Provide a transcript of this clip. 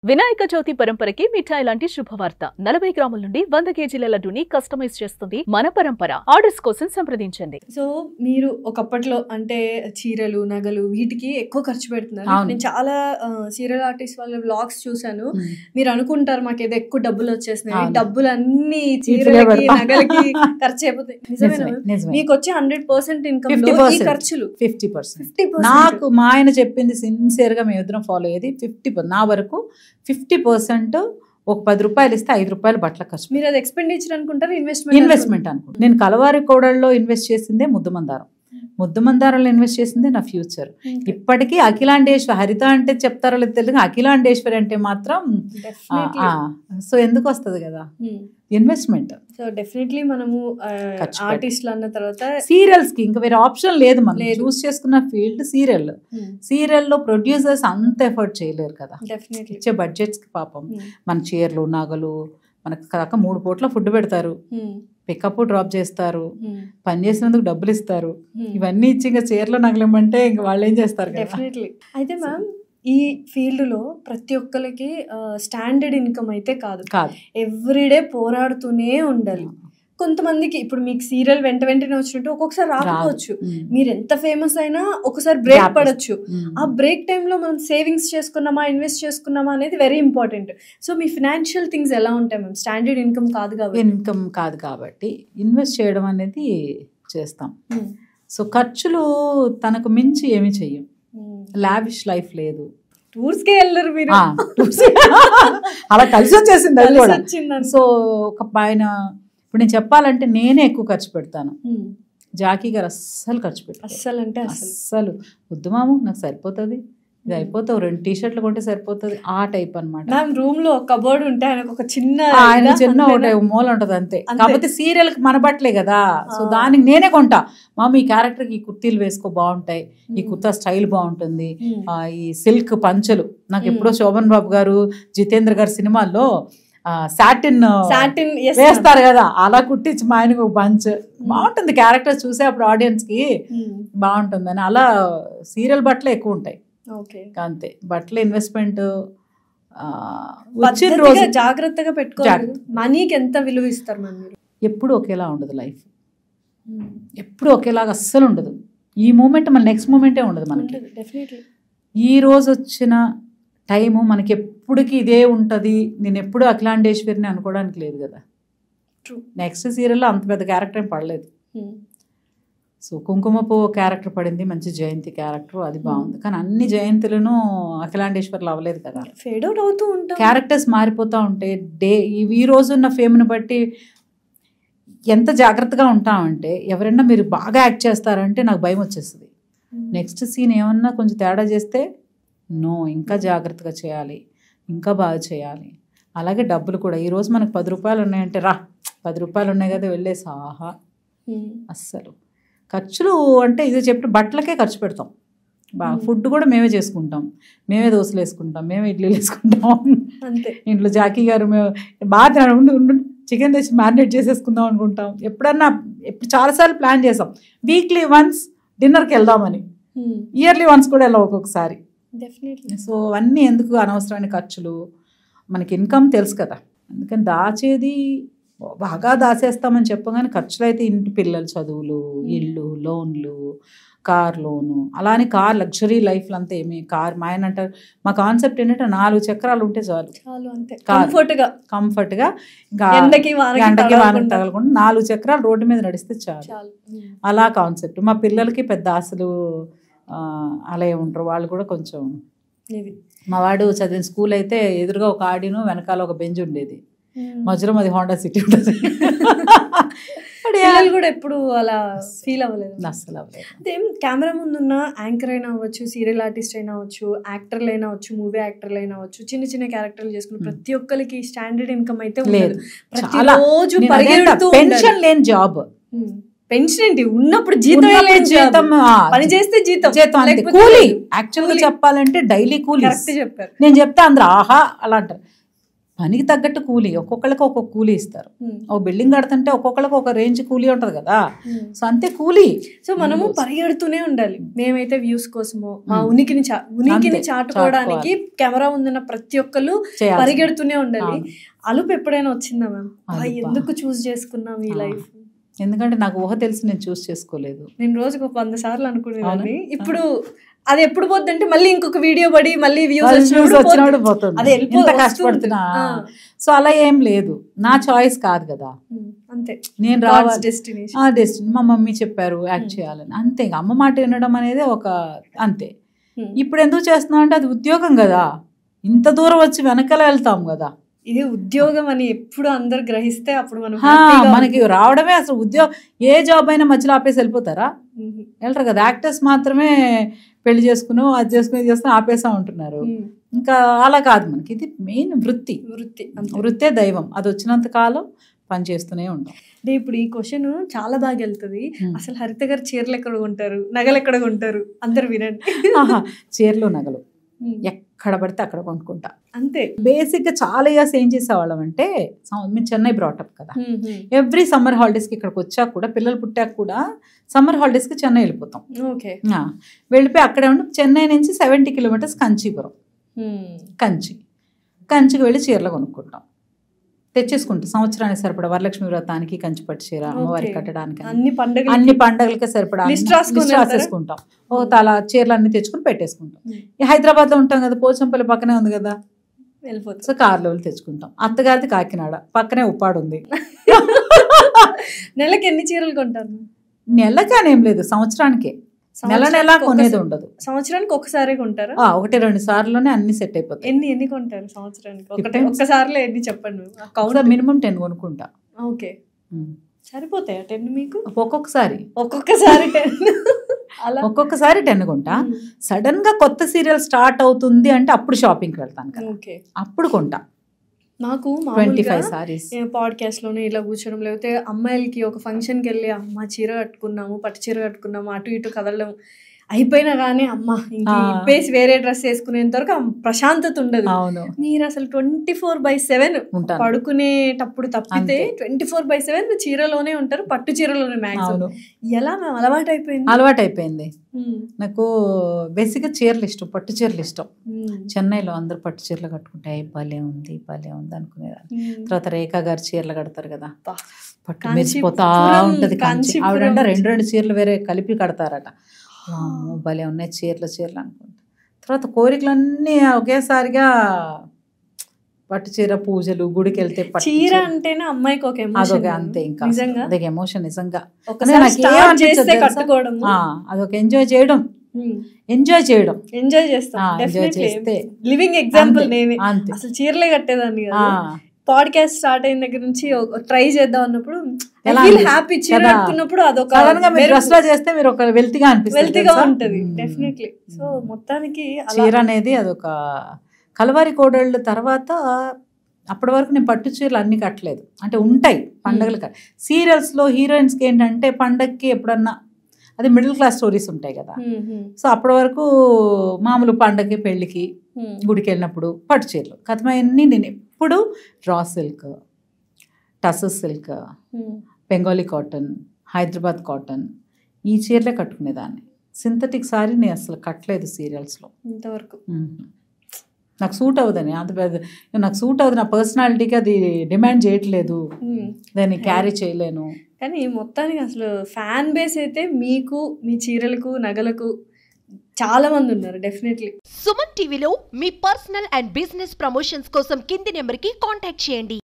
వినాయక చవితి పరంపరకి మిఠాయి లాంటి శుభవార్త 40 గ్రాముల నుండి 100 కేజీల లడ్డూని కస్టమైజ్ చేస్తుంది మన పరంపర. ఆర్డర్స్ కోసం సంప్రదించండి. సో మీరు ఒకప్పట్లో అంటే చీరలు నగలు వీటికి ఎక్కువ ఖర్చు పెడుతున్నారు. నేను చాలా సీరియల్ ఆర్టిస్ట్ వాళ్ళ వ్లాగ్స్ చూసాను. మీరు అనుకుంటారు మాకు ఏదో ఎక్కువ డబ్బులు వచ్చేస్తున్నాయి, డబ్బులు అన్ని చీరలకి నగలకి ఖర్చు అయిపోతాయి. నిజమేనా? మీకు వచ్చే 100% ఇన్కమ్ లో ఈ ఖర్చులు 50%. నాకు మా ఆయన చెప్పింది సిన్సియర్ గా మేము ఇద్దరం ఫాలో అయ్యేది 50%. నా వరకు 50% ఒక 10 రూపాయలు ఇస్తే 5 రూపాయలు బట్టల ఖర్చు. మీరు అది ఎక్స్పెండిచర్ అనుకుంటారు, ఇన్వెస్ట్మెంట్ అనుకుంటారు. నేను కలవారి కోడల్లో ఇన్వెస్ట్ చేసిందే ముద్దమందారంలో ఇన్వెస్ట్ చేసిందే నా ఫ్యూచర్. ఇప్పటికీ అఖిలాండేశ్వరి, హరిత అంటే చెప్తారో లేదు తెలియదు, అఖిలాండేశ్వరి అంటే మాత్రం సో ఎందుకు వస్తుంది కదా ఇన్వెస్ట్మెంట్. సో డెఫినెట్లీ మనము ఆర్టిస్ట్లు అన్న తర్వాత సీరియల్స్ కి ఇంకా వేరే ఆప్షన్ లేదు. మనం చూస్ చేసుకున్న ఫీల్డ్ సీరియల్ లో ప్రొడ్యూసర్స్ అంత ఎఫర్ట్ చేయలేరు కదా ఇచ్చే బడ్జెట్స్ కి. పాపం మన చీరలు నగలు మనకు కాక 3 పూట్ల ఫుడ్ పెడతారు, పికప్ డ్రాప్ చేస్తారు, పని చేసినందుకు డబ్బులు ఇస్తారు. ఇవన్నీ ఇచ్చి ఇంకా చీరలు నగలేమంటే ఇంకా వాళ్ళు ఏం చేస్తారు? డెఫినెట్లీ. అయితే మ్యామ్ ఈ ఫీల్డ్ లో ప్రతి ఒక్కరికి స్టాండర్డ్ ఇన్కమ్ అయితే కాదు, ఎవ్రీడే పోరాడుతూనే ఉండాలి. కొంతమందికి ఇప్పుడు మీకు సీరియల్ వెంటనే వచ్చినట్టు ఒక్కొక్కసారి రాకపోవచ్చు, మీరు ఎంత ఫేమస్ అయినా ఒకసారి బ్రేక్ పడచ్చు. ఆ బ్రేక్ టైంలో మనం సేవింగ్స్ చేసుకున్నామా, ఇన్వెస్ట్ చేసుకున్నామా అనేది వెరీ ఇంపార్టెంట్. సో మీ ఫినాన్షియల్ థింగ్స్ ఎలా ఉంటాయి మ్యామ్? స్టాండర్డ్ ఇన్కమ్ కాదు కాబట్టి ఇన్వెస్ట్ చేయడం అనేది చేస్తాం. సో ఖర్చులు తనకు మించి ఏమి చెయ్యం. లావిష్ లైఫ్ లేదు. టూర్స్కే వెళ్ళరు మీరు, అలా కలిసి వచ్చేసింది అది కూడా. సో ఒక ఆయన ఇప్పుడు నేను చెప్పాలంటే నేనే ఎక్కువ ఖర్చు పెడతాను. జాకీ గారు అస్సలు ఖర్చు పెట్టారు. అస్సలు వద్దు మాము, నాకు సరిపోతుంది, ఇది అయిపోతావు, 2 టీ-షర్ట్లు కొంటే సరిపోతుంది, ఆ టైప్ అనమాట. రూమ్ లో కబోర్డ్ ఉంటే ఒక చిన్న ఒకటి మూల ఉంటది అంతే. కాకపోతే సీరియల్ కి మన బట్టలే కదా, సో దానికి నేనే కొంటా. మామ ఈ క్యారెక్టర్ కి ఈ కుర్తీలు వేసుకో బాగుంటాయి, ఈ కుర్తా స్టైల్ బాగుంటుంది, ఈ సిల్క్ పంచలు నాకు ఎప్పుడో శోభన్ బాబు గారు జితేంద్ర గారి సినిమాల్లో సాటిన్ వేస్తారు కదా, అలా కుట్టించి మా ఆయనకు ఒక బంచ్ బాగుంటుంది. క్యారెక్టర్ చూసే అప్పుడు ఆడియన్స్ కి బాగుంటుంది అని అలా సీరియల్ బట్టలు ఎక్కువ ఉంటాయి అంతే. బట్టల ఇన్వెస్ట్మెంట్ వచ్చిన రోజు జాగ్రత్తగా పెట్టుకోవాలి. మనీకి ఎంత విలువ ఇస్తారు మీరు? ఎప్పుడు ఒకేలా ఉండదు లైఫ్, ఎప్పుడు ఒకేలాగా అస్సలు ఉండదు. ఈ మూమెంట్ మన నెక్స్ట్ మూమెంటే ఉండదు మనకి. ఈ రోజు వచ్చిన టైము మనకి ఎప్పటికీ ఇదే ఉంటుంది. నేను ఎప్పుడు అఖిలాండేశ్వరిని అనుకోవడానికి లేదు కదా. నెక్స్ట్ సీరియల్లో అంత పెద్ద క్యారెక్టర్ ఏం పడలేదు. సో కుంకుమ పువ్వు క్యారెక్టర్ పడింది, మంచి జయంతి క్యారెక్టర్, అది బాగుంది. కానీ అన్ని జయంతులను అఖిలాండేశ్వర్లు అవ్వలేదు కదా, ఫేడ్ అవుట్ అవుతూ ఉంటాయి, క్యారెక్టర్స్ మారిపోతూ ఉంటాయి. ఈ రోజున్న ఫేమ్ని బట్టి ఎంత జాగ్రత్తగా ఉంటామంటే, ఎవరైనా మీరు బాగా యాక్ట్ చేస్తారంటే నాకు భయం వచ్చేస్తుంది. నెక్స్ట్ సీన్ ఏమన్నా కొంచెం తేడా చేస్తే ఇంకా జాగ్రత్తగా చేయాలి, ఇంకా బాగా చేయాలి. అలాగే డబ్బులు కూడా ఈరోజు మనకు 10 రూపాయలు ఉన్నాయంటే 10 రూపాయలు ఉన్నాయి కదా వెళ్ళేసి ఆహా. అస్సలు ఖర్చులు అంటే ఇది చెప్పిన బట్టలకే ఖర్చు పెడతాం బాగా. ఫుడ్ కూడా మేమే చేసుకుంటాం, మేమే దోశలు వేసుకుంటాం, మేమే ఇడ్లీలు వేసుకుంటాం. ఇంట్లో జాకీ గారు మేము బాగా చికెన్ తెచ్చి మ్యారినేట్ చేసేసుకుందాం అనుకుంటాం. ఎప్పుడు చాలాసార్లు ప్లాన్ చేసాం వీక్లీ వన్స్ డిన్నర్కి వెళ్దామని, ఇయర్లీ వన్స్ కూడా వెళ్ళాం ఒక్కొక్కసారి. సో అవన్నీ ఎందుకు అనవసరమైన ఖర్చులు? మనకి ఇన్కమ్ తెలుసు కదా, అందుకని దాచేది బాగా దాచేస్తామని చెప్పగానే ఖర్చులు అయితే ఇంటి పిల్లల చదువులు, ఇల్లు, లోన్లు, కార్ లోను, అలానే కార్ లగ్జరీ లైఫ్లు అంతా ఏమి కార్. మా ఆయన అంటారు, మా కాన్సెప్ట్ ఏంటంటే 4 చక్రాలు ఉంటే చాలు, కంఫర్ట్గా ఇంకా ఎండకి వానకి తగలకుండా 4 చక్రాలు రోడ్డు మీద నడిస్తే చాలు, అలా కాన్సెప్ట్. మా పిల్లలకి పెద్ద ఆశలు అలా ఉంటారు, వాళ్ళు కూడా కొంచెం. మా వాడు చదివిన స్కూల్ అయితే ఎదురుగా ఒక ఆడిను, వెనకాల ఒక బెంచ్ ఉండేది, మధ్యలో మాది హోండా సిటీ ఉంటుంది. కూడా ఎప్పుడు అలా ఫీల్ అవ్వలేదు, అస్సలు అవ్వలేదు. కెమెరా ముందున్న యాంకర్ అయినా అవ్వచ్చు, సీరియల్ ఆర్టిస్ట్ అయినా అవ్వచ్చు, యాక్టర్లు అయినా అవ్వచ్చు, మూవీ యాక్టర్లు అయినా అవ్వచ్చు, చిన్న చిన్న క్యారెక్టర్లు చేసుకుని ప్రతి ఒక్కరికి స్టాండర్డ్ ఇన్కమ్ అయితే లేదు. ప్రతిరోజు పెన్షన్ లేని జాబ్. పెన్షన్ ఏంటి? ఉన్నప్పుడు జీతం, పని చేస్తే జీతం, కూలీ. యాక్చువల్ గా చెప్పాలంటే డైలీ కూలీ. చెప్పారు. నేను చెప్తా అందరూ ఆహా అలా అంటారు. పనికి తగ్గట్టు కూలీ, ఒక్కొక్కరికి ఒక్కొక్క కూలీ ఇస్తారు. ఒక బిల్డింగ్ కడుతుంటే ఒక్కొక్కరికి ఒక రేంజ్ కూలీ ఉంటది కదా, సో అంతే కూలీ. సో మనము పరిగెడుతూనే ఉండాలి. మేమైతే వ్యూస్ కోసమో మా ఉనికిని చాటుకోవడానికి కెమెరా ఉందన్న ప్రతి ఒక్కరు పరిగెడుతూనే ఉండాలి. అలుపు ఎప్పుడైనా వచ్చిందా మ్యామ్? ఎందుకు చూస్ చేసుకున్నాం ఈ లైఫ్? ఎందుకంటే నాకు ఊహ తెలిసి నేను చూస్ చేసుకోలేదు. నేను రోజుకు 100 సార్లు అనుకునేదాన్ని. ఇప్పుడు అది ఎప్పుడు పోద్ది అంటే మళ్ళీ ఇంకొక వీడియో పడి మళ్ళీ వ్యూస్ వచ్చినప్పుడు పోతుంది, ఎంత కష్టపడుతున్నా. సో అలా ఏం లేదు, నా చాయిస్ కాదు కదా, అంతే. నేను రావాలి డెస్టినీ, మా మమ్మీ చెప్పారు యాక్ట్ చేయాలని, అంతే. ఇంకా అమ్మ మాట వినడం అనేది ఒక అంతే. ఇప్పుడు ఎందుకు చేస్తున్నాం అంటే అది ఉద్యోగం కదా, ఇంత దూరం వచ్చి వెనకాల వెళ్తాం కదా. ఇది ఉద్యోగం అని ఎప్పుడు అందరు గ్రహిస్తే అప్పుడు మనం మనకి రావడమే అసలు ఉద్యోగం. ఏ జాబ్ అయినా మధ్యలో ఆపేసి వెళ్ళిపోతారా? వెళ్ళరు కదా. యాక్టర్స్ మాత్రమే పెళ్లి చేసుకుని అది చేసుకుని ఇది చేసుకుని ఆపేసా ఉంటున్నారు. ఇంకా అలా కాదు, మనకి ఇది మెయిన్ వృత్తే దైవం. అది వచ్చినంత కాలం పని చేస్తూనే ఉంటాం. అంటే ఇప్పుడు ఈ క్వశ్చన్ చాలా బాగా వెళ్తుంది. అసలు హరిత గారు చీరలు ఎక్కడ కొంటారు, నగలు ఎక్కడ కొంటారు? అందరు వినండి. చీరలు నగలు ఎక్కడ పడితే అక్కడ కొనుక్కుంటా, అంతే. బేసిక్ గా చాలా ఇయర్స్ ఏం చేసేవాళ్ళం అంటే, మేము చెన్నై బ్రాటప్ కదా, ఎవ్రీ సమ్మర్ హాలిడేస్ కి ఇక్కడికి వచ్చాక కూడా, పిల్లలు పుట్టాక కూడా సమ్మర్ హాలిడేస్ కి చెన్నై వెళ్ళిపోతాం. వెళ్ళిపోయి అక్కడే ఉండి చెన్నై నుంచి 70 కిలోమీటర్స్ కంచీపురం, కంచికి వెళ్ళి చీరలు కొనుక్కుంటాం, తెచ్చేసుకుంటాం. సంవత్సరానికి సరిపడా వరలక్ష్మి వ్రతానికి కంచి పట్టు చీర, అమ్మవారికి కట్టడానికి, అన్ని పండగలకి సరిపడా రాసేసుకుంటాం. ఓ తల చీరలు అన్ని తెచ్చుకుని పెట్టేసుకుంటాం. హైదరాబాద్ లో ఉంటాం కదా, పోచంపల్లి పక్కనే ఉంది కదా, సో కార్లో వెళ్ళి తెచ్చుకుంటాం. అత్తగారిది కాకినాడ, పక్కనే ఉప్పాడు ఉంది. నెలకి ఎన్ని చీరలు కొంటారు? నెలకానేం లేదు, సంవత్సరానికే. నెల కొనేది ఉండదు, సంవత్సరానికి ఒకసారి కొంటారా? 1-2 సార్లునే అన్ని సెట్ అయిపోతాయి. ఎన్ని కొంటారు సంవత్సరానికి? ఒక్కసారిలో ఎన్ని చెప్పండి. మినిమం 10 కొనుక్కుంటా. ఓకే, సరిపోతాయా 10 మీకు? ఒక్కొక్కసారి 10 ఒక్కొక్కసారి 10 కొంటా. సడన్ గా కొత్త సీరియల్ స్టార్ట్ అవుతుంది అంటే అప్పుడు షాపింగ్కి వెళ్తాను కదా, అప్పుడు కొంటా. నాకు 25 సారీస్ పాడ్కాస్ట్ లోనే ఇలా కూర్చోడం, లేకపోతే అమ్మాయిలకి ఒక ఫంక్షన్కి వెళ్ళి అమ్మ చీర కట్టుకున్నాము, పట్టు చీర కట్టుకున్నాము, అటు ఇటు కదలడం అయిపోయినా కానీ అమ్మ ఇంకా ఇప్పేసి వేరే డ్రెస్ వేసుకునేంత వరకు ప్రశాంతత ఉండదు. మీరు అసలు 24/7 పడుకునేటప్పుడు తప్పితే 24/7 చీరలోనే ఉంటారు, పట్టు చీరలోనే మ్యాక్సిమం. ఎలా మేము అలవాటైపోయింది. నాకు బేసిక్గా చీరలు ఇష్టం, పట్టు చీరలు ఇష్టం. చెన్నైలో అందరు పట్టు చీరలు కట్టుకుంటే భలే ఉంది అనుకునేదాన్ని. తర్వాత రేఖా గారు చీరలు కడతారు కదా, పట్టు మెరిసిపోతా ఉంటది. ఆవిడంట 2 చీరలు వేరే కలిపి కడతారట. భలే ఉన్నాయి చీరలు అనుకుంటా. తర్వాత కోరికలన్నీ ఒకేసారిగా పట్టు చీర, పూజలు, గుడికి వెళ్తే చీర అంటేనే అమ్మాయికి ఒక ఎమోషన్, అంతే. ఇంకా అదొక ఎమోషన్ నిజంగా. అదొక ఎంజాయ్ చేయడం, ఎంజాయ్ చేస్తే లివింగ్ ఎగ్జాంపుల్ నేనే. అసలు చీరలే కట్టేదాన్ని కదా. పాడ్కాస్ట్ స్టార్ట్ అయిన దగ్గర నుంచి ట్రై చేద్దాం అన్నప్పుడు హ్యాపీ, చీర కట్టుకున్నప్పుడు అదొక చేస్తే మీరు ఒక వెల్తిగా ఉంటది డెఫినెట్లీ. సో మొత్తానికి చీర అనేది అదొక కలవారి కోడళ్ళు. తర్వాత అప్పటి వరకు నేను పట్టు చీరలు అన్ని కట్టలేదు, అంటే ఉంటాయి పండగలు. సీరియల్స్ లో హీరోయిన్స్కి ఏంటంటే పండగకి ఎప్పుడన్నా, అది మిడిల్ క్లాస్ స్టోరీస్ ఉంటాయి కదా, సో అప్పటి వరకు మామూలు పండగకి, పెళ్లికి, గుడికి వెళ్ళినప్పుడు పట్టు చీరలు కథమన్నీ. నేను ఎప్పుడు raw silk, tussar silk, Bengali cotton, Hyderabad cotton, ఈ చీరలే కట్టుకునేదాన్ని. సింథటిక్ సారీ నేను అసలు కట్టలేదు సీరియల్స్లో ఇంతవరకు. నాకు సూట్ అవ్వదని, అంత పెద్ద నాకు సూట్ అవ్వదు, నా పర్సనాలిటీకి అది డిమాండ్ చేయట్లేదు, దాన్ని క్యారీ చేయలేను. కానీ మొత్తానికి అసలు ఫ్యాన్ బేస్ అయితే మీకు, మీ చీరలకు, నగలకు చాలా మంది ఉన్నారు డెఫినెట్లీ. సుమన్ టీవీలో మీ పర్సనల్ అండ్ బిజినెస్ ప్రమోషన్స్ కోసం కింది నెంబర్కి కాంటాక్ట్ చేయండి.